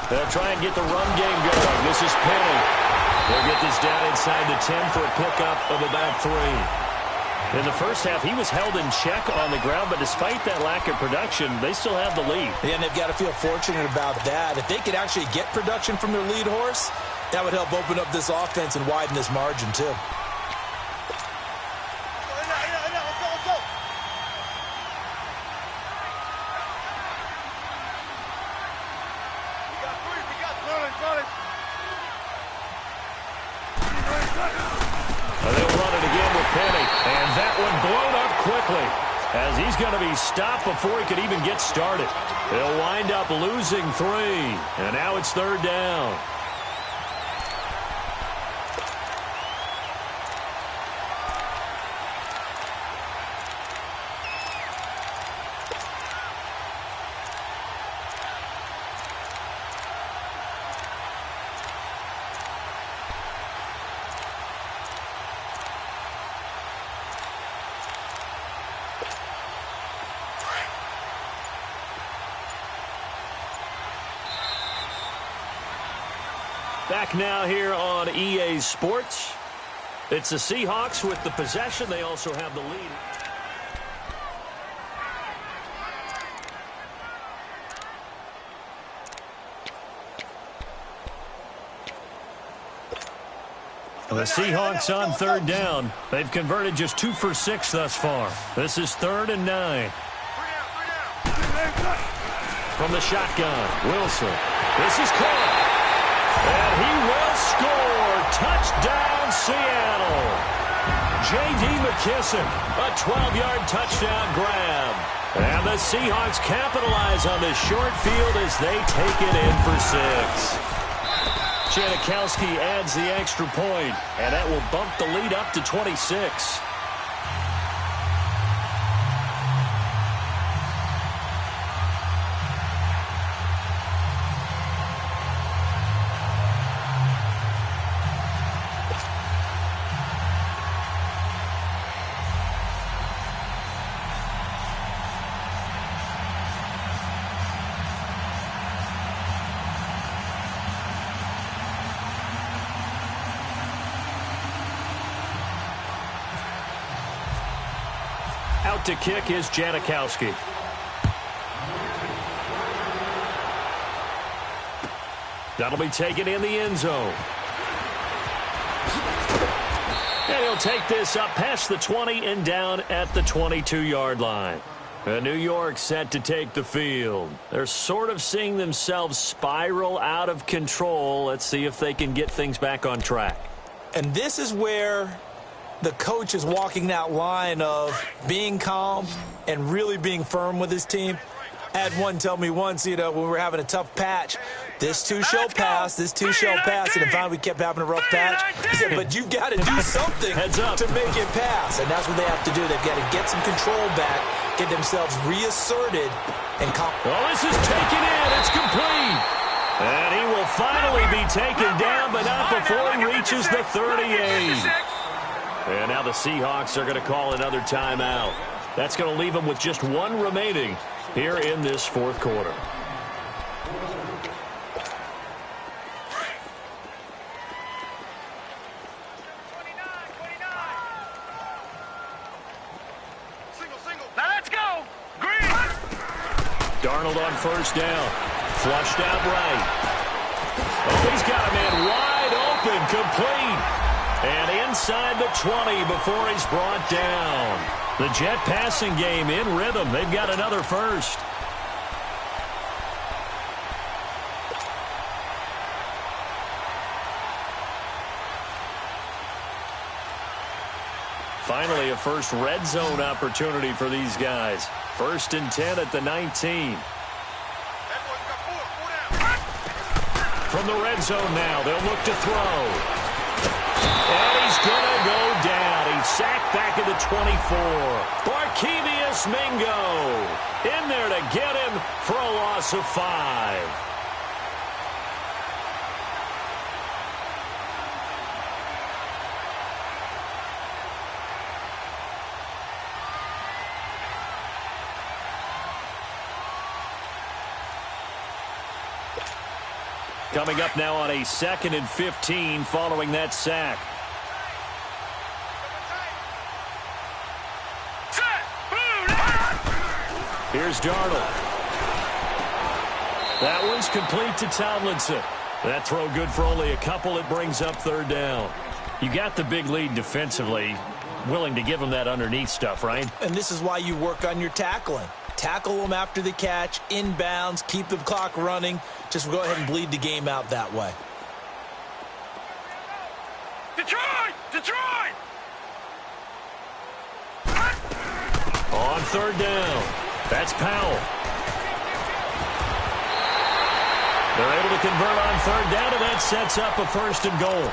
They'll try and get the run game going. This is Penny. They'll get this down inside the 10 for a pickup of about 3. In the first half, he was held in check on the ground, but despite that lack of production, they still have the lead. And they've got to feel fortunate about that. If they could actually get production from their lead horse, that would help open up this offense and widen this margin, too. They'll run it again with Penny. And that one blown up quickly as he's going to be stopped before he could even get started. He'll wind up losing 3. And now it's 3rd down. Back now here on EA Sports. It's the Seahawks with the possession. They also have the lead. The Seahawks on 3rd down. They've converted just 2 for 6 thus far. This is 3rd and 9. From the shotgun, Wilson. This is caught. And he will score. Touchdown, Seattle. J.D. McKissick, a 12-yard touchdown grab. And the Seahawks capitalize on this short field as they take it in for 6. Janikowski adds the extra point, and that will bump the lead up to 26. Out to kick is Janikowski. That'll be taken in the end zone. And he'll take this up past the 20 and down at the 22-yard line. And New York set to take the field. They're sort of seeing themselves spiral out of control. Let's see if they can get things back on track. And this is where the coach is walking that line of being calm and really being firm with his team. I had one tell me once, when we were having a tough patch, this too shall pass, this too shall pass, and then finally we kept having a rough patch. He said, but you've got to do something to make it pass, and that's what they have to do. They've got to get some control back, get themselves reasserted, and calm. Well, this is taken in. It's complete. And he will finally be taken down, but not before he reaches the 38. And now the Seahawks are going to call another timeout. That's going to leave them with just 1 remaining here in this 4th quarter. Now let's go. Green. Darnold on 1st down. Flushed out right. Oh, he's got a man wide open, complete. And inside the 20 before he's brought down. The Jet passing game in rhythm. They've got another first. Finally, a first red zone opportunity for these guys. 1st and 10 at the 19. From the red zone now, they'll look to throw. And he's going to go down. He's sacked back at the 24. Barkevious Mingo in there to get him for a loss of 5. Coming up now on a 2nd and 15 following that sack. Here's Darnold. That one's complete to Tomlinson. That throw good for only a couple. It brings up 3rd down. You got the big lead defensively. Willing to give them that underneath stuff, right? And this is why you work on your tackling. Tackle them after the catch, inbounds, keep the clock running. Just go ahead and bleed the game out that way. Detroit! Detroit! On 3rd down. That's Powell. They're able to convert on 3rd down, and that sets up a 1st and goal.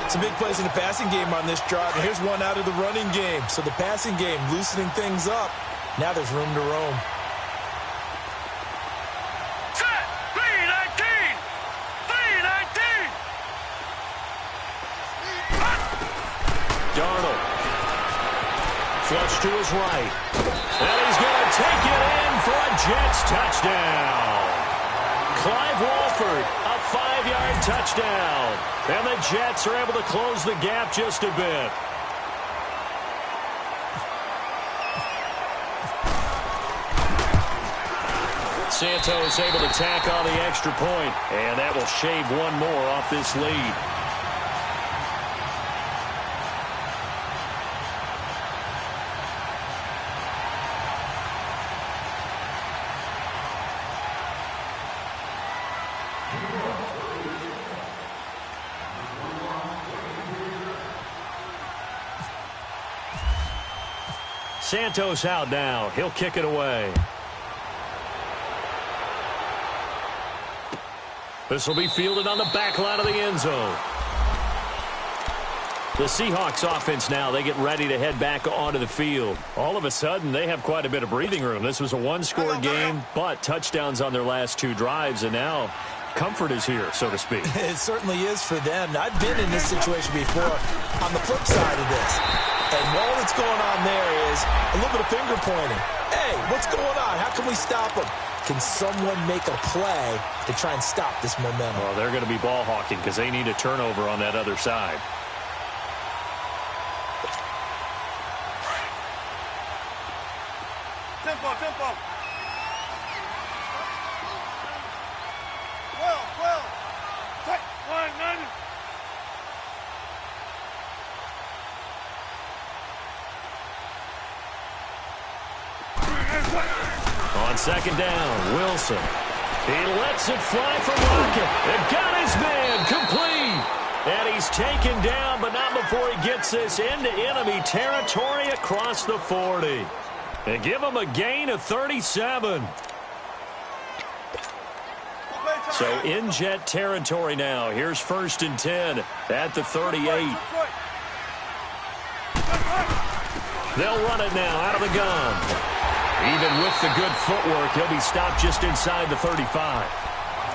Some big plays in the passing game on this drive, and here's one out of the running game. So the passing game loosening things up. Now there's room to roam. Set! B-19! B-19! Darnold. Flush to his right. And he's going to take it in for a Jets touchdown. Clive Walford, a 5-yard touchdown. And the Jets are able to close the gap just a bit. Santos able to tack on the extra point, and that will shave one more off this lead. Santos out now. He'll kick it away. This will be fielded on the back line of the end zone. The Seahawks offense now, they get ready to head back onto the field. All of a sudden, they have quite a bit of breathing room. This was a one-score game, but touchdowns on their last 2 drives, and now comfort is here, so to speak. It certainly is for them. I've been in this situation before on the flip side of this. And all that's going on there is a little bit of finger pointing. Hey, what's going on? How can we stop them? Can someone make a play to try and stop this momentum? Well, they're going to be ball hawking because they need a turnover on that other side. Tempo, tempo. Well. Tight. 190. On 2nd down, Wilson. He lets it fly from Rocket. And got his man complete. And he's taken down, but not before he gets this into enemy territory across the 40. They give him a gain of 37. So in Jet territory now. Here's 1st and 10 at the 38. They'll run it now out of the gun. Even with the good footwork, he'll be stopped just inside the 35.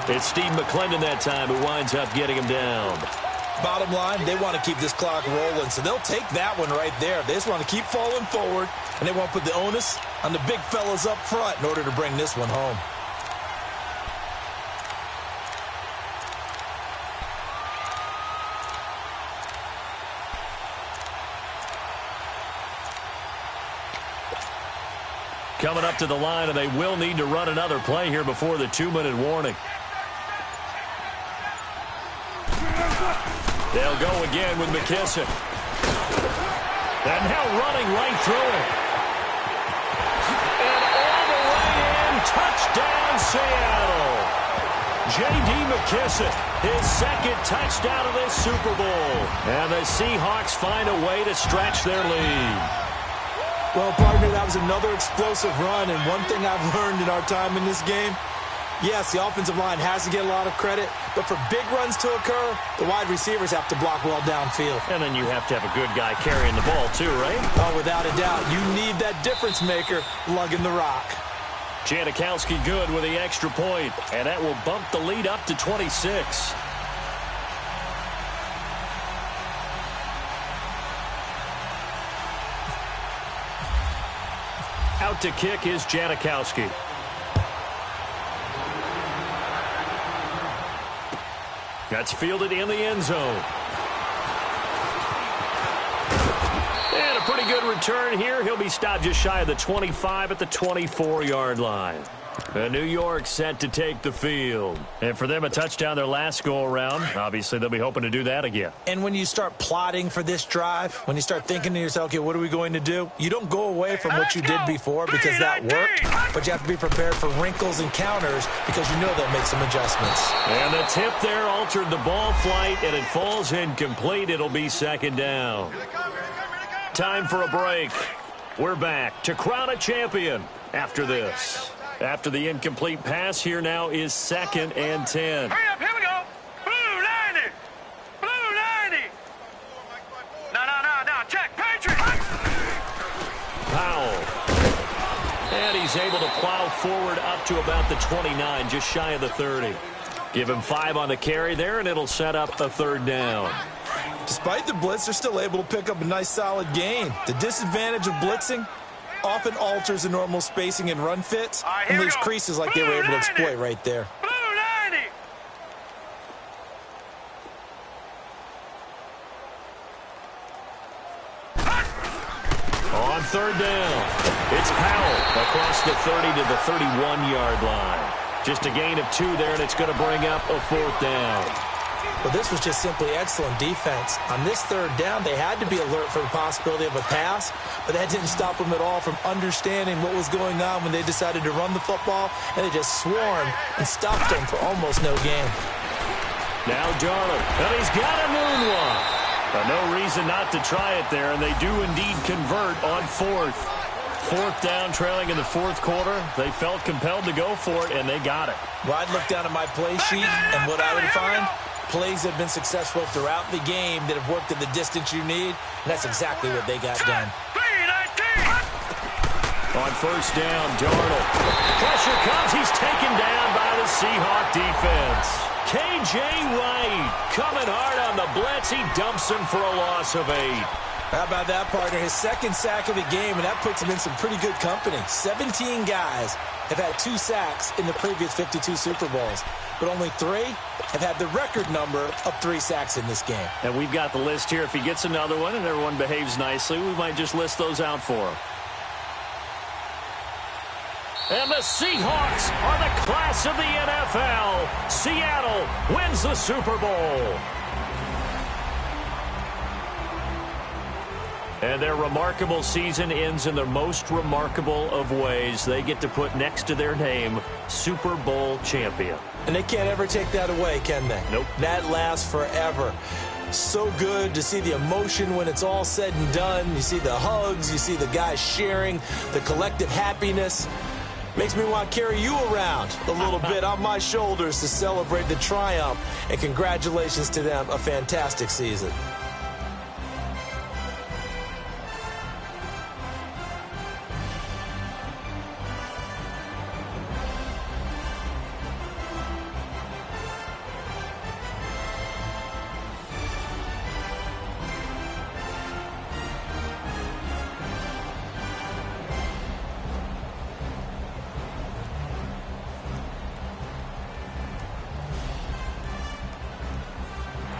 It's Steve McClendon that time who winds up getting him down. Bottom line, they want to keep this clock rolling, so they'll take that one right there. They just want to keep falling forward, and they want to put the onus on the big fellas up front in order to bring this one home. Coming up to the line, and they will need to run another play here before the 2-minute warning. They'll go again with McKissick. And now running right through it. And all the way in, touchdown Seattle. J.D. McKissick, his 2nd touchdown of this Super Bowl. And the Seahawks find a way to stretch their lead. Well, partner, that was another explosive run, and one thing I've learned in our time in this game, yes, the offensive line has to get a lot of credit, but for big runs to occur, the wide receivers have to block well downfield. And then you have to have a good guy carrying the ball too, right? Oh, without a doubt. You need that difference maker lugging the rock. Janikowski good with the extra point, and that will bump the lead up to 26. Out to kick is Janikowski. That's fielded in the end zone. And a pretty good return here. He'll be stopped just shy of the 25 at the 24-yard line. New York set to take the field. And for them, a touchdown their last go-around. Obviously, they'll be hoping to do that again. And when you start plotting for this drive, when you start thinking to yourself, okay, what are we going to do? You don't go away from what you did before because that worked, but you have to be prepared for wrinkles and counters because you know they'll make some adjustments. And the tip there altered the ball flight, and it falls incomplete. It'll be second down. Time for a break. We're back to crown a champion after this. After the incomplete pass, here now is 2nd and 10. Hurry up, here we go. Blue 90. Blue 90. No. Check, Patriot. Powell. And he's able to plow forward up to about the 29, just shy of the 30. Give him 5 on the carry there, and it'll set up a 3rd down. Despite the blitz, they're still able to pick up a nice solid gain. The disadvantage of blitzing often alters the normal spacing and run fits and leaves creases like they were able to exploit right there. Blue 90. On 3rd down, it's Powell across the 30 to the 31-yard line. Just a gain of 2 there, and it's going to bring up a 4th down. Well, this was just simply excellent defense. On this 3rd down, they had to be alert for the possibility of a pass, but that didn't stop them at all from understanding what was going on when they decided to run the football, and they just swarmed and stopped them for almost no gain. Now Darnold, and he's got a moonwalk. No reason not to try it there, and they do indeed convert on 4th. 4th down, trailing in the 4th quarter. They felt compelled to go for it, and they got it. Well, I'd look down at my play sheet, and what I would find, plays have been successful throughout the game that have worked at the distance you need, and that's exactly what they got done. On 1st down, Darnold. Pressure comes. He's taken down by the Seahawk defense. K.J. Wright coming hard on the blitz. He dumps him for a loss of 8. How about that, partner? His 2nd sack of the game, and that puts him in some pretty good company. 17 guys have had 2 sacks in the previous 52 Super Bowls, but only 3 have had the record number of 3 sacks in this game. And we've got the list here. If he gets another one and everyone behaves nicely, we might just list those out for him. And the Seahawks are the class of the NFL. Seattle wins the Super Bowl. And their remarkable season ends in the most remarkable of ways. They get to put next to their name, Super Bowl champion. And they can't ever take that away, can they? Nope. That lasts forever. So good to see the emotion when it's all said and done. You see the hugs. You see the guys sharing, the collective happiness. Makes me want to carry you around a little bit on my shoulders to celebrate the triumph. And congratulations to them. A fantastic season.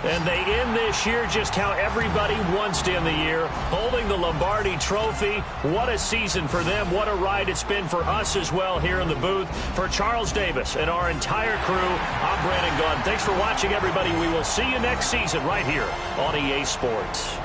And they end this year just how everybody wants to end the year, holding the Lombardi Trophy. What a season for them. What a ride it's been for us as well here in the booth. For Charles Davis and our entire crew, I'm Brandon Gunn. Thanks for watching, everybody. We will see you next season right here on EA Sports.